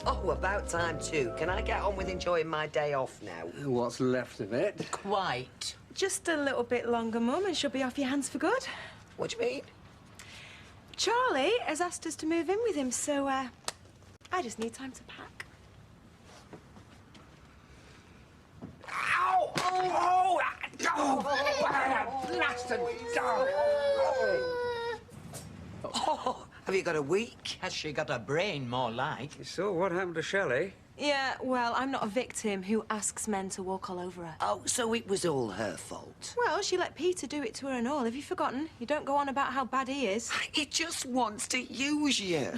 Oh, about time too. Can I get on with enjoying my day off now? What's left of it? Quite. Just a little bit longer, Mum, and she'll be off your hands for good. What do you mean? Charlie has asked us to move in with him, so, I just need time to pack. Ow! Oh! Oh! Blasted dog! Oh, have you got a week? Has she got a brain, more like? You saw what happened to Shelley? Yeah, well, I'm not a victim who asks men to walk all over her. Oh, so it was all her fault. Well, she let Peter do it to her and all. Have you forgotten? You don't go on about how bad he is. He just wants to use you.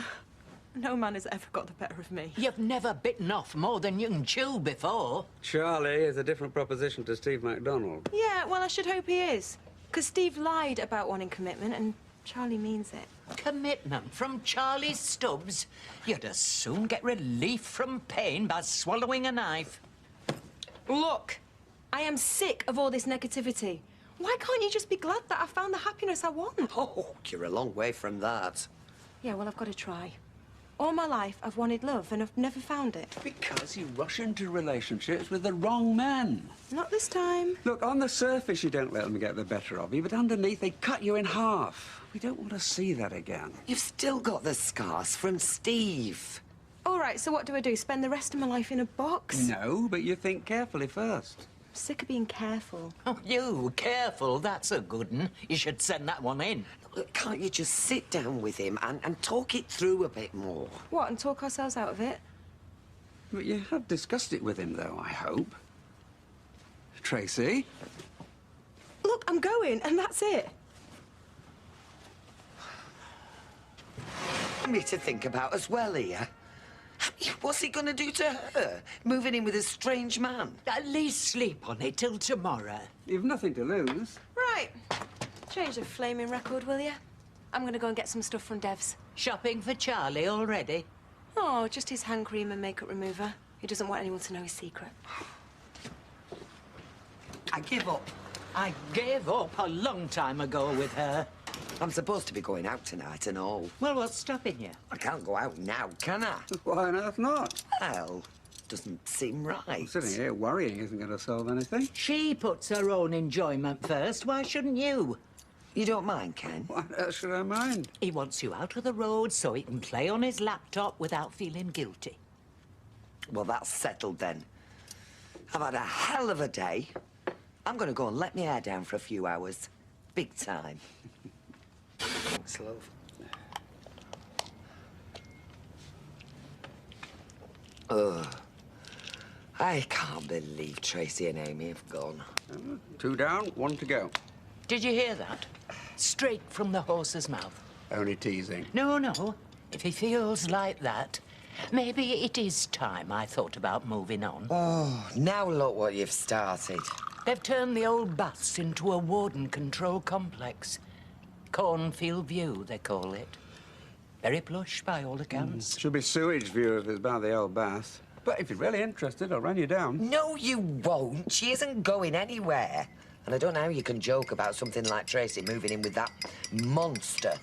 No man has ever got the better of me. You've never bitten off more than you can chew before. Charlie is a different proposition to Steve MacDonald. Yeah, well, I should hope he is. Because Steve lied about wanting commitment, and Charlie means it. Commitment from Charlie Stubbs? You'd as soon get relief from pain by swallowing a knife. Look, I am sick of all this negativity. Why can't you just be glad that I found the happiness I want? Oh, you're a long way from that. Yeah, well, I've got to try. All my life, I've wanted love, and I've never found it. Because you rush into relationships with the wrong men. Not this time. Look, on the surface, you don't let them get the better of you, but underneath, they cut you in half. We don't want to see that again. You've still got the scars from Steve. All right, so what do I do? Spend the rest of my life in a box? No, but you think carefully first. I'm sick of being careful. Oh, you, careful, that's a good one. You should send that one in. Look, can't you just sit down with him and talk it through a bit more? What, and talk ourselves out of it? But you have discussed it with him, though, I hope. Tracy? Look, I'm going, and that's it. Me to think about as well here. What's he gonna do to her? Moving in with a strange man? At least sleep on it till tomorrow. You've nothing to lose. Right. Change the flaming record, will you? I'm gonna go and get some stuff from Dev's. Shopping for Charlie already? Oh, just his hand cream and makeup remover. He doesn't want anyone to know his secret. I give up. I gave up a long time ago with her. I'm supposed to be going out tonight and all. Well, what's stopping you? I can't go out now, can I? Why on earth not? Well, doesn't seem right. Sitting here worrying isn't going to solve anything. She puts her own enjoyment first. Why shouldn't you? You don't mind, Ken? Why on earth should I mind? He wants you out of the road so he can play on his laptop without feeling guilty. Well, that's settled then. I've had a hell of a day. I'm going to go and let my hair down for a few hours. Big time. Thanks, love. Ugh. I can't believe Tracy and Amy have gone. 2 down, 1 to go. Did you hear that? Straight from the horse's mouth. Only teasing. No, no. If he feels like that, maybe it is time I thought about moving on. Oh, now look what you've started. They've turned the old baths into a warden control complex. Cornfield View, they call it. Very plush, by all accounts. Should be sewage view if it's by the old bath. But if you're really interested, I'll run you down. No, you won't. She isn't going anywhere. And I don't know how you can joke about something like Tracy moving in with that monster.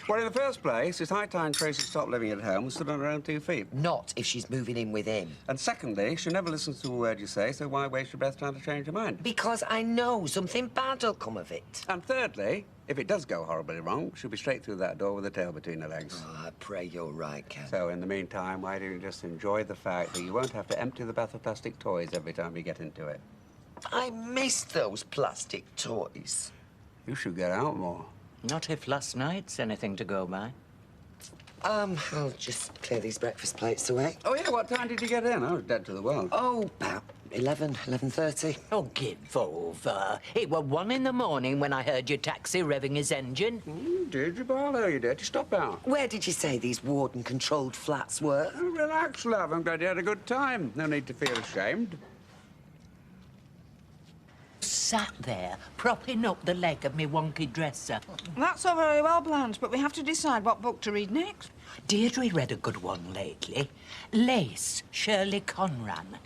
Well, in the first place, it's high time Tracy stopped living at home and stood on her own 2 feet. Not if she's moving in with him. And secondly, she never listens to a word you say, so why waste your breath trying to change her mind? Because I know something bad will come of it. And thirdly, if it does go horribly wrong, she'll be straight through that door with her tail between her legs. Oh, I pray you're right, Ken. So, in the meantime, why don't you just enjoy the fact that you won't have to empty the bath of plastic toys every time you get into it? I miss those plastic toys. You should get out more. Not if last night's anything to go by. I'll just clear these breakfast plates away. Oh, yeah, what time did you get in? I was dead to the world. Oh, about 11:30. Oh, give over. It were 1 in the morning when I heard your taxi revving his engine. Did you, Barlow? You did. You stop out. Where did you say these warden-controlled flats were? Oh, relax, love. I'm glad you had a good time. No need to feel ashamed. Sat there, propping up the leg of me wonky dresser. That's all very well, Blanche, but we have to decide what book to read next. Deirdre read a good one lately. Lace, Shirley Conran.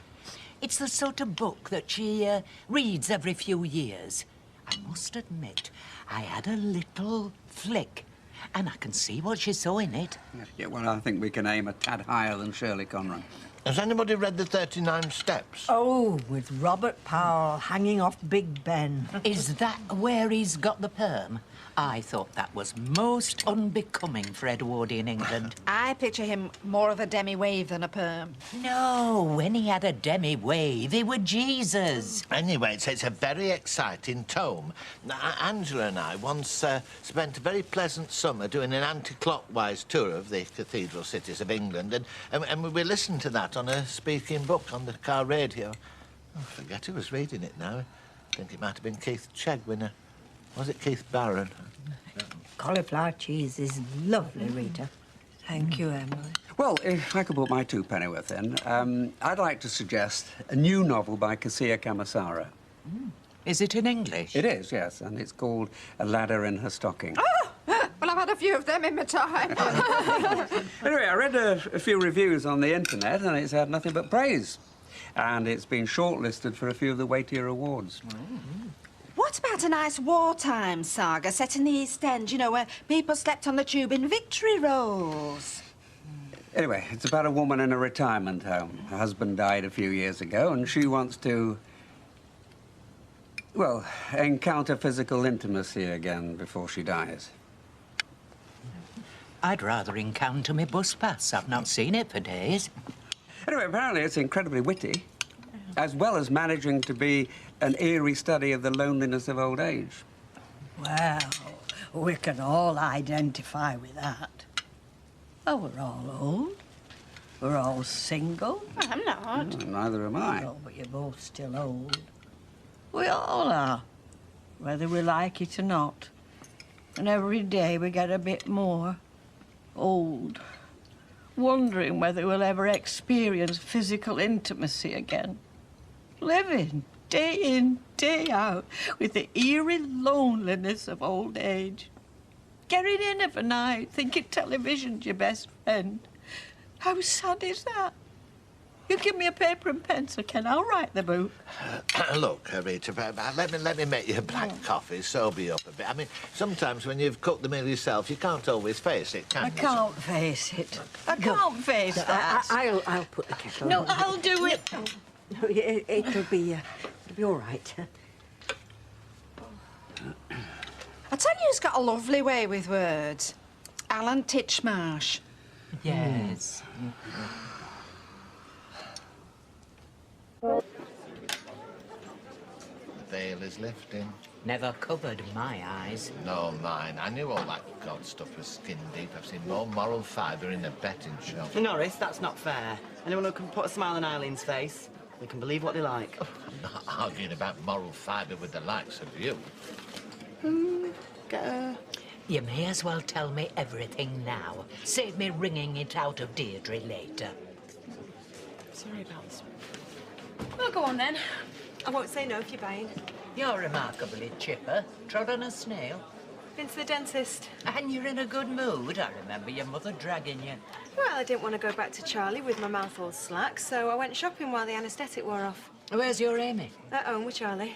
It's the sort of book that she reads every few years. I must admit, I had a little flick And I can see what she saw in it. Yeah, well, I think we can aim a tad higher than Shirley Conran. Has anybody read the 39 Steps? Oh, with Robert Powell hanging off Big Ben. Is that where he's got the perm? I thought that was most unbecoming for Edwardian England. I picture him more of a demi-wave than a perm. No, when he had a demi-wave, he were Jesus. Anyway, it's a very exciting tome. Angela and I once spent a very pleasant summer doing an anti-clockwise tour of the cathedral cities of England, and we listened to that on a speaking book on the car radio. Oh, I forget who was reading it now. I think it might have been Keith Chegwin. Was it Keith Barron? Cauliflower cheese is lovely, Rita. Thank you, Emily. Well, if I could put my two pennyworth in, I'd like to suggest a new novel by Cassia Camasara. Is it in English? It is, yes, and it's called A Ladder in Her Stocking. Oh! Well, I've had a few of them in my time. Anyway, I read a few reviews on the internet, and it's had nothing but praise. And it's been shortlisted for a few of the weightier awards. What about a nice wartime saga set in the East End, you know, where people slept on the tube in victory rolls? Anyway, it's about a woman in a retirement home. Her husband died a few years ago, and she wants to, well, encounter physical intimacy again before she dies. I'd rather encounter me bus pass. I've not seen it for days. Anyway, apparently it's incredibly witty, as well as managing to be an eerie study of the loneliness of old age. Well, we can all identify with that. Oh, we're all old. We're all single. I'm not. Neither am I. Oh, but you're both still old. We all are, whether we like it or not. And every day we get a bit more old, wondering whether we'll ever experience physical intimacy again. Living day in, day out with the eerie loneliness of old age. Getting in of a night, thinking television's your best friend. How sad is that? You give me a paper and pencil, Ken, I'll write the book. Look, Rita, let me make you a black coffee, sober you up a bit. I mean, sometimes when you've cooked the meal yourself, you can't always face it, can you? I can't face it. I can't face that. I'll put the kettle No, on. I'll do it. No, it'll be all right. I tell you who's got a lovely way with words. Alan Titchmarsh. Yes. The veil is lifting. Never covered my eyes. No, mine. I knew all that God stuff was skin deep. I've seen more moral fibre in a betting shop. Norris, that's not fair. Anyone who can put a smile on Eileen's face, they can believe what they like. I'm not arguing about moral fibre with the likes of you. Get her. You may as well tell me everything now. Save me wringing it out of Deirdre later. Sorry about this. Well, go on then. I won't say no if you're buying. You're remarkably chipper. Trod on a snail. Been to the dentist. And you're in a good mood. I remember your mother dragging you. Well, I didn't want to go back to Charlie with my mouth all slack, so I went shopping while the anaesthetic wore off. Where's your Amy? At home with Charlie.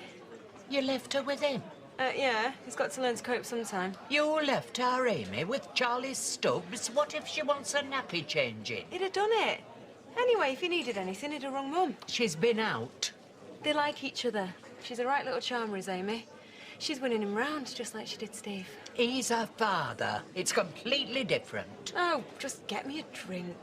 You left her with him? Yeah, he's got to learn to cope sometime. You left our Amy with Charlie Stubbs? What if she wants a nappy changing? He'd have done it. Anyway, if he needed anything, he'd have rung Mum. She's been out. They like each other. She's a right little charmer, is Amy. She's winning him round, just like she did Steve. He's her father. It's completely different. Oh, just get me a drink.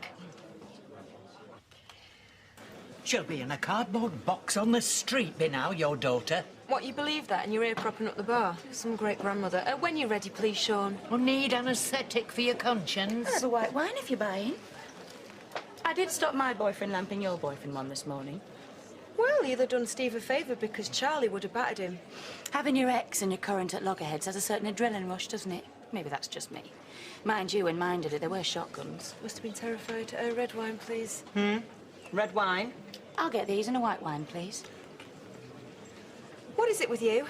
She'll be in a cardboard box on the street by now, your daughter. What, you believe that and you're here propping up the bar? Some great grandmother. When you're ready, please, Sean. We'll need anaesthetic for your conscience. I'll have a white wine if you're buying. I did stop my boyfriend lamping your boyfriend one this morning. Well, you'd have done Steve a favour because Charlie would have battered him. Having your ex and your current at loggerheads has a certain adrenaline rush, doesn't it? Maybe that's just me. Mind you, when mine did it, there were shotguns. Must have been terrified. Red wine, please. Red wine. I'll get these and a white wine, please. What is it with you?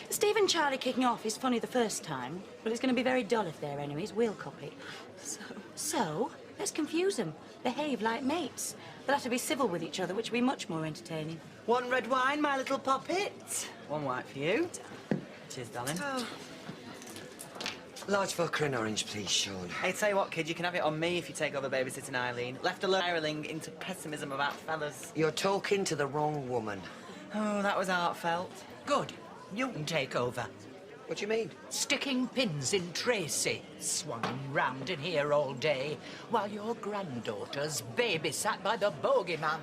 Steve and Charlie kicking off is funny the first time, but it's going to be very dull if they're enemies. We'll copy. So, let's confuse them. Behave like mates. They'll have to be civil with each other, which will be much more entertaining. One red wine, my little poppet. One white for you. Cheers, darling. Oh. Large vodka and orange, please, Sean. Hey, tell you what, kid, you can have it on me if you take over babysitting Eileen. Left alone spiralling into pessimism about fellas. You're talking to the wrong woman. Oh, that was heartfelt. Good. You can take over. What do you mean? Sticking pins in Tracy, swung round in here all day, while your granddaughter's babysat by the bogeyman.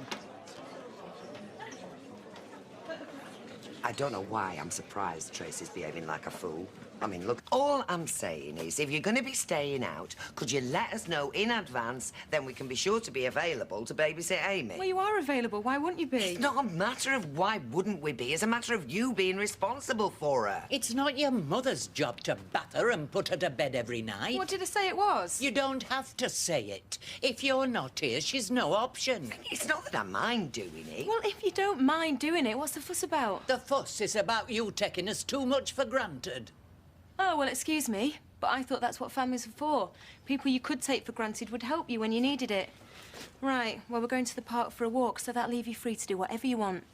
I don't know why I'm surprised Tracy's behaving like a fool. I mean, look, all I'm saying is if you're going to be staying out, could you let us know in advance, then we can be sure to be available to babysit Amy? Well, you are available. Why wouldn't you be? It's not a matter of why wouldn't we be. It's a matter of you being responsible for her. It's not your mother's job to bath her and put her to bed every night. What did I say it was? You don't have to say it. If you're not here, she's no option. It's not that I mind doing it. Well, if you don't mind doing it, what's the fuss about? The fuss is about you taking us too much for granted. Oh, well, excuse me, but I thought that's what families are for. People you could take for granted would help you when you needed it. Right, well, we're going to the park for a walk, so that'll leave you free to do whatever you want.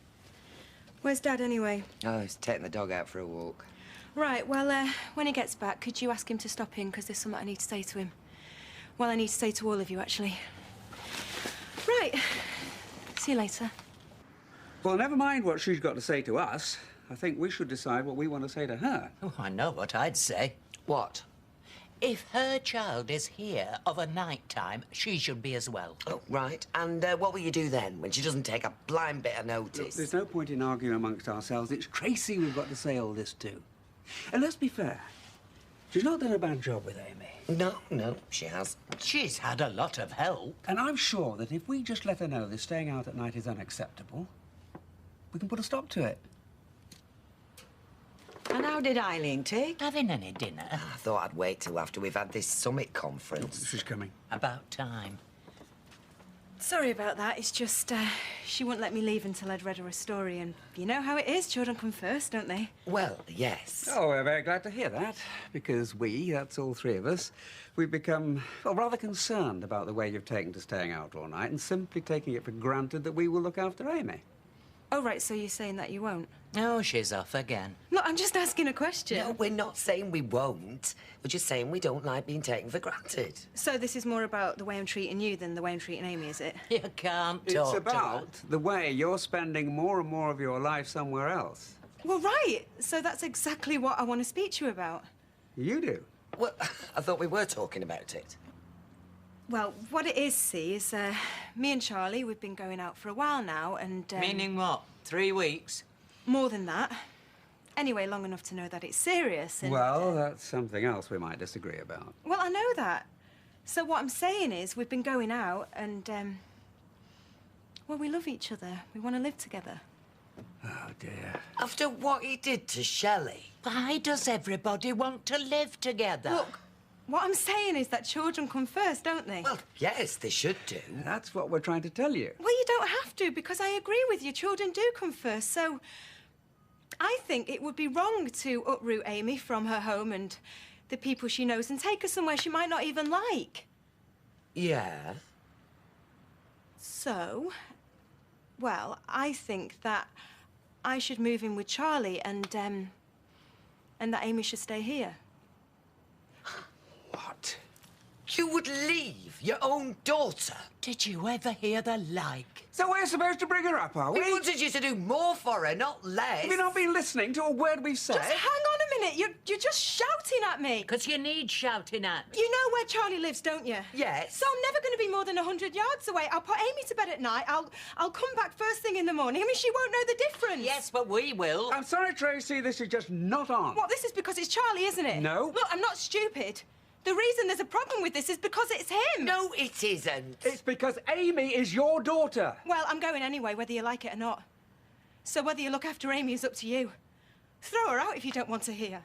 Where's Dad, anyway? Oh, he's taking the dog out for a walk. Right, well, when he gets back, could you ask him to stop in, because there's something I need to say to him. Well, I need to say to all of you, actually. Right. See you later. Well, never mind what she's got to say to us. I think we should decide what we want to say to her. Oh, I know what I'd say. What? If her child is here of a night time, she should be as well. Oh, right. And what will you do then, when she doesn't take a blind bit of notice? Look, there's no point in arguing amongst ourselves. It's Tracy we've got to say all this to. And let's be fair. She's not done a bad job with Amy. No, she has. She's had a lot of help. And I'm sure that if we just let her know that staying out at night is unacceptable, we can put a stop to it. And how did Eileen take? Having any dinner? I thought I'd wait till after we've had this summit conference. She's coming. About time. Sorry about that. It's just, she wouldn't let me leave until I'd read her a story, and you know how it is. Children come first, don't they? Well, yes. Oh, we're very glad to hear that, because that's all three of us, we've become, well, rather concerned about the way you've taken to staying out all night and simply taking it for granted that we will look after Amy. Oh, right, so you're saying that you won't? Oh, she's off again. Look, I'm just asking a question. No, we're not saying we won't. We're just saying we don't like being taken for granted. So this is more about the way I'm treating you than the way I'm treating Amy, is it? You can't It's talk about the way you're spending more and more of your life somewhere else. Well, right. So that's exactly what I want to speak to you about. You do. Well, I thought we were talking about it. Well, what it is, see, is me and Charlie, we've been going out for a while now, and... Meaning what? 3 weeks? More than that. Anyway, long enough to know that it's serious, and... Well, that's something else we might disagree about. Well, I know that. So what I'm saying is we've been going out, and, well, we love each other. We want to live together. Oh, dear. After what he did to Shelley. Why does everybody want to live together? Look, what I'm saying is that children come first, don't they? Well, yes, they should do. That's what we're trying to tell you. Well, you don't have to, because I agree with you. Children do come first, so... I think it would be wrong to uproot Amy from her home and the people she knows and take her somewhere she might not even like. Yeah? So, well, I think that I should move in with Charlie and that Amy should stay here. What? You would leave your own daughter? Did you ever hear the like? So we're supposed to bring her up, are we? We wanted you to do more for her, not less. Have you not been listening to a word we've said? Just hang on a minute. You're just shouting at me. Because you need shouting at. You know where Charlie lives, don't you? Yes. So I'm never going to be more than 100 yards away. I'll put Amy to bed at night. I'll come back first thing in the morning. I mean, she won't know the difference. Yes, but we will. I'm sorry, Tracy, this is just not on. What, this is because it's Charlie, isn't it? No. Look, I'm not stupid. The reason there's a problem with this is because it's him. No, it isn't. It's because Amy is your daughter. Well, I'm going anyway, whether you like it or not. So whether you look after Amy is up to you. Throw her out if you don't want her here.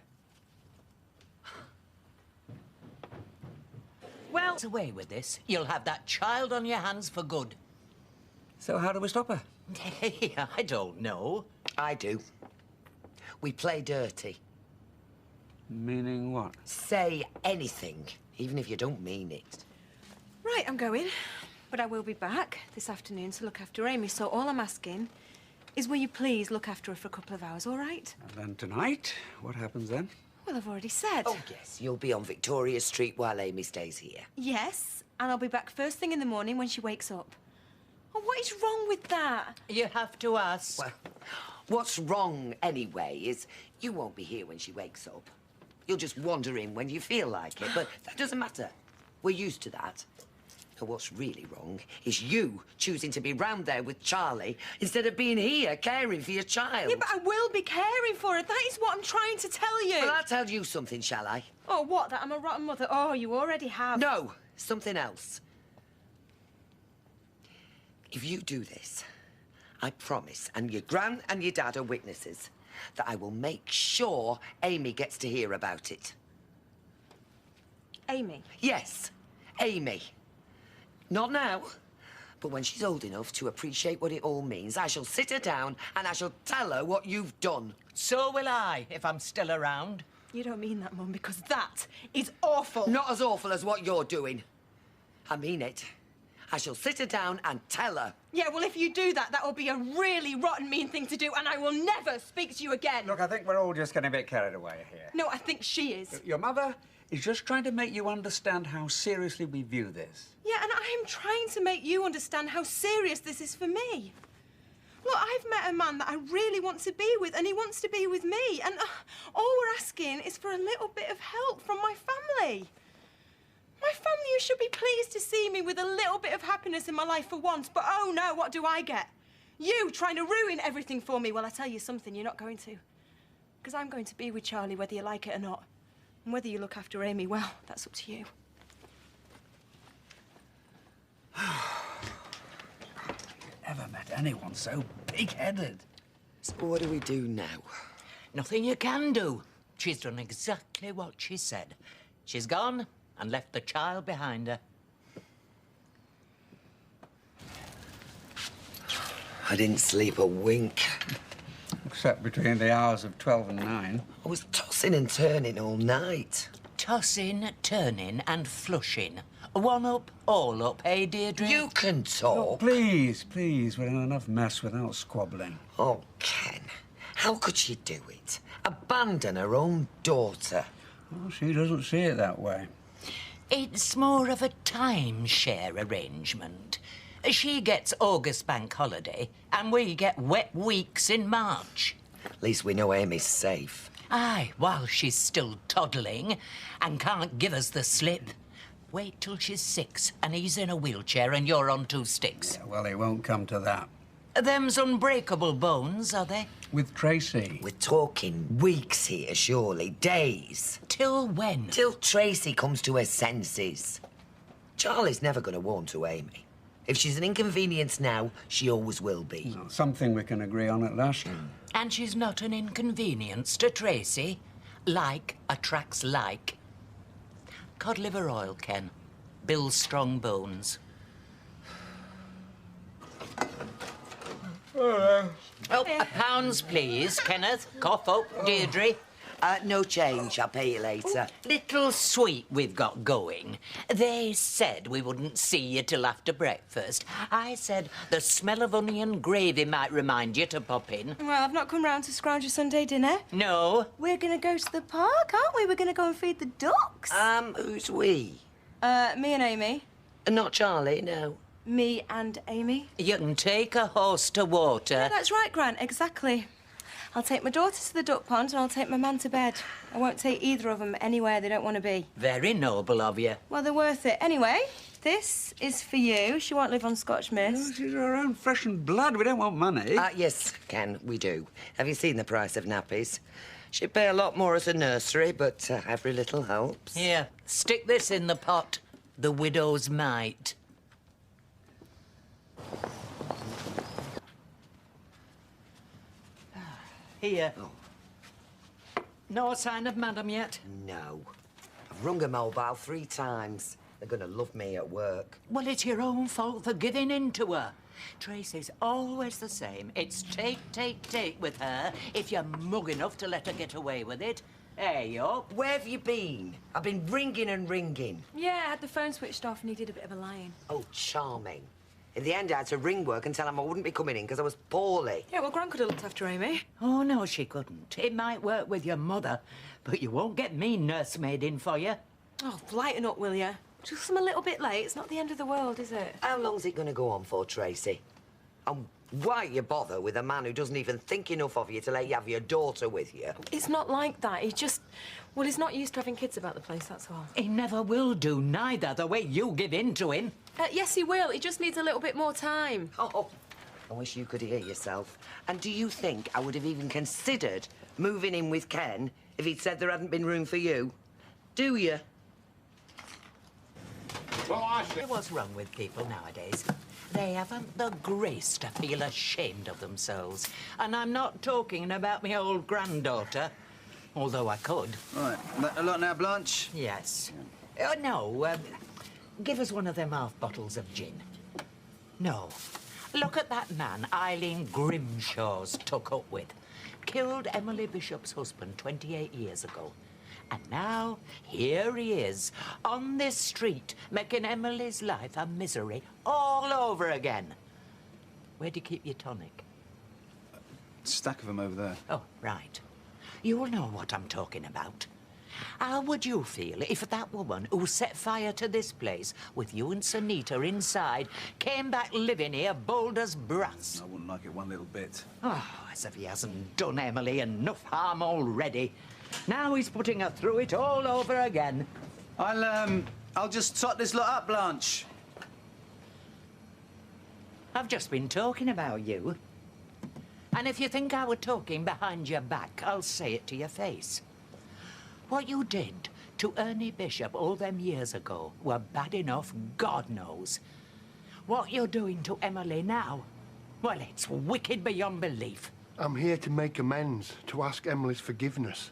Well, away with this. You'll have that child on your hands for good. So how do we stop her? Hey, I don't know. I do. We play dirty. Meaning what? Say anything, even if you don't mean it. Right, I'm going. But I will be back this afternoon to look after Amy, so all I'm asking is will you please look after her for a couple of hours, all right? And then tonight, what happens then? Well, I've already said. Oh, yes, you'll be on Victoria Street while Amy stays here. Yes, and I'll be back first thing in the morning when she wakes up. Oh, what is wrong with that? You have to ask. Well, what's wrong anyway is you won't be here when she wakes up. You'll just wander in when you feel like it, but that doesn't matter. We're used to that. Now, what's really wrong is you choosing to be round there with Charlie instead of being here caring for your child. Yeah, but I will be caring for her. That is what I'm trying to tell you. Well, I'll tell you something, shall I? Oh, what? That I'm a rotten mother? Oh, you already have. No, something else. If you do this, I promise, and your gran and your dad are witnesses, that I will make sure Amy gets to hear about it. Amy? Yes, Amy. Not now, but when she's old enough to appreciate what it all means, I shall sit her down and I shall tell her what you've done. So will I, if I'm still around. You don't mean that, Mum, because that is awful. Not as awful as what you're doing. I mean it. I shall sit her down and tell her. Yeah, well, if you do that, that will be a really rotten, mean thing to do, and I will never speak to you again. Look, I think we're all just getting a bit carried away here. No, I think she is. Your mother is just trying to make you understand how seriously we view this. Yeah, and I am trying to make you understand how serious this is for me. Look, I've met a man that I really want to be with, and he wants to be with me, and all we're asking is for a little bit of help from my family. My family should be pleased to see me with a little bit of happiness in my life for once, but oh no, what do I get? You trying to ruin everything for me. Well, I tell you something, you're not going to. Because I'm going to be with Charlie whether you like it or not. And whether you look after Amy, well, that's up to you. Never met anyone so big-headed. So what do we do now? Nothing you can do. She's done exactly what she said. She's gone and left the child behind her. I didn't sleep a wink. Except between the hours of 12 and 9. I was tossing and turning all night. Tossing, turning and flushing. One up, all up, eh, Deirdre? You can talk. Oh, please, please, we're in enough mess without squabbling. Oh, Ken, how could she do it? Abandon her own daughter. Well, she doesn't see it that way. It's more of a timeshare arrangement. She gets August bank holiday, and we get wet weeks in March. At least we know Amy's safe. Aye, while she's still toddling and can't give us the slip. Wait till she's 6 and he's in a wheelchair and you're on 2 sticks. Yeah, well, it won't come to that. Them's unbreakable bones, are they? With Tracy. We're talking weeks here, surely. Days. Till when? Till Tracy comes to her senses. Charlie's never going to warm to Amy. If she's an inconvenience now, she always will be. Well, something we can agree on at last. And she's not an inconvenience to Tracy. Like attracts like. Cod liver oil, Ken. Builds strong bones. Oh, £1, please, Kenneth. Cough up, Deirdre. No change. I'll pay you later. Little sweet we've got going. They said we wouldn't see you till after breakfast. I said the smell of onion gravy might remind you to pop in. Well, I've not come round to scrounge a Sunday dinner. No. We're going to go to the park, aren't we? We're going to go and feed the ducks. Who's we? Me and Amy. Not Charlie, no. Me and Amy. You can take a horse to water. Yeah, that's right, Gran, exactly. I'll take my daughter to the duck pond and I'll take my man to bed. I won't take either of them anywhere they don't want to be. Very noble of you. Well, they're worth it. Anyway, this is for you. She won't live on Scotch Mist. She's our own flesh and blood. We don't want money. Yes, Ken, we do. Have you seen the price of nappies? She'd pay a lot more as a nursery, but every little helps. Here, stick this in the pot. The widow's mite. Here. Oh. No sign of Madam yet? No. I've rung her mobile 3 times. They're going to love me at work. Well, it's your own fault for giving in to her. Tracy's always the same. It's take, take, take with her if you're mug enough to let her get away with it. Hey, up. Where have you been? I've been ringing and ringing. Yeah, I had the phone switched off and he did a bit of a lying. Oh, charming. In the end, I had to ring work and tell them I wouldn't be coming in because I was poorly. Yeah, well, Gran could have looked after Amy. Oh, no, she couldn't. It might work with your mother, but you won't get me nursemaid in for you. Oh, lighten up, will you? Just I'm a little bit late. It's not the end of the world, is it? How long's it going to go on for, Tracy? And why you bother with a man who doesn't even think enough of you to let you have your daughter with you? It's not like that. He just... Well, he's not used to having kids about the place, that's all. He never will do, neither, the way you give in to him. Yes, he will. He just needs a little bit more time. Oh, I wish you could hear yourself. And do you think I would have even considered moving in with Ken if he'd said there hadn't been room for you? Do you? What's wrong with people nowadays? They haven't the grace to feel ashamed of themselves. And I'm not talking about my old granddaughter, although I could. Right, a lot now, Blanche? Yes. No, give us one of them half bottles of gin. No. Look at that man Eileen Grimshaw's took up with. Killed Emily Bishop's husband 28 years ago. And now, here he is, on this street, making Emily's life a misery all over again. Where do you keep your tonic? Stack of them over there. Oh, right. You'll know what I'm talking about. How would you feel if that woman who set fire to this place, with you and Sunita inside, came back living here bold as brass? I wouldn't like it one little bit. Oh, as if he hasn't done Emily enough harm already. Now he's putting her through it all over again. I'll just tot this lot up, Blanche. I've just been talking about you. And if you think I were talking behind your back, I'll say it to your face. What you did to Ernie Bishop all them years ago were bad enough, God knows. What you're doing to Emily now, well, it's wicked beyond belief. I'm here to make amends, to ask Emily's forgiveness.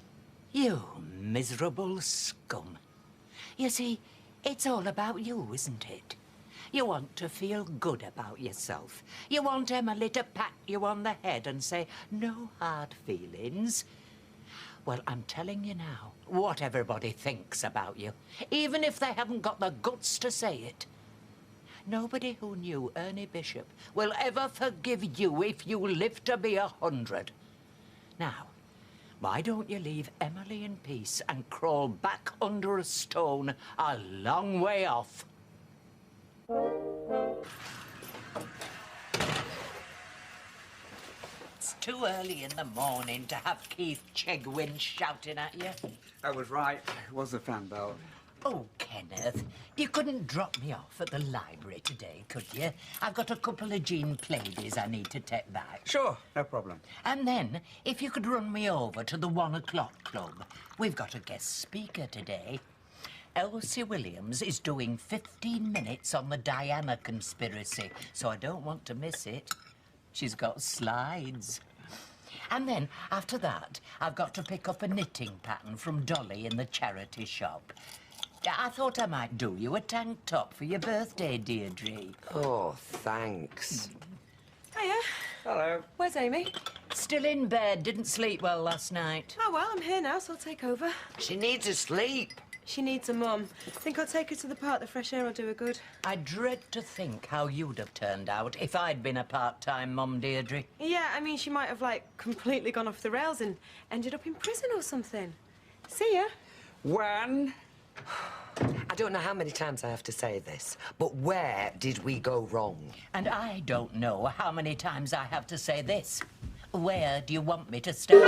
You miserable scum. You see, it's all about you, isn't it? You want to feel good about yourself. You want Emily to pat you on the head and say, no hard feelings. Well, I'm telling you now, what everybody thinks about you, even if they haven't got the guts to say it. Nobody who knew Ernie Bishop will ever forgive you if you live to be 100. Now, why don't you leave Emily in peace and crawl back under a stone a long way off? It's too early in the morning to have Keith Chegwin shouting at you. I was right. It was the fan belt. Oh, Kenneth, you couldn't drop me off at the library today, could you? I've got a couple of Jean Plaidies I need to take back. Sure, no problem. And then, if you could run me over to the 1 o'clock club. We've got a guest speaker today. Elsie Williams is doing 15 minutes on the Diana conspiracy, so I don't want to miss it. She's got slides. And then, after that, I've got to pick up a knitting pattern from Dolly in the charity shop. I thought I might do you a tank top for your birthday, Deirdre. Oh, thanks. Hiya. Hello. Where's Amy? Still in bed, didn't sleep well last night. Oh, well, I'm here now, so I'll take over. She needs to sleep. She needs a mum. Think I'll take her to the park. The fresh air will do her good. I dread to think how you'd have turned out if I'd been a part-time mum, Deirdre. Yeah, I mean, she might have, like, completely gone off the rails and ended up in prison or something. See ya. When? I don't know how many times I have to say this, but where did we go wrong? And I don't know how many times I have to say this. Where do you want me to start?